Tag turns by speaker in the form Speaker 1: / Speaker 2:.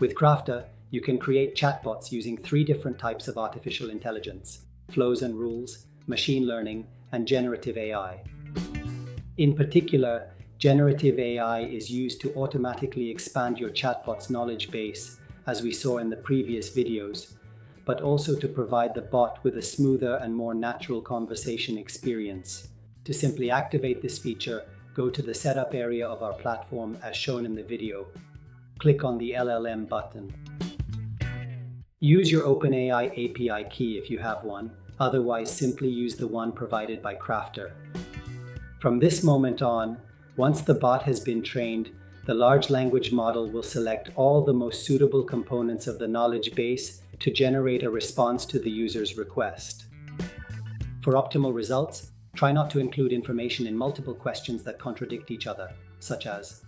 Speaker 1: With Crafter, you can create chatbots using 3 different types of artificial intelligence: flows and rules, machine learning, and generative AI. In particular, generative AI is used to automatically expand your chatbot's knowledge base, as we saw in the previous videos, but also to provide the bot with a smoother and more natural conversation experience. To simply activate this feature, go to the setup area of our platform as shown in the video. Click on the LLM button. Use your OpenAI API key if you have one, otherwise simply use the one provided by Crafter. From this moment on, once the bot has been trained, the large language model will select all the most suitable components of the knowledge base to generate a response to the user's request. For optimal results, try not to include information in multiple questions that contradict each other, such as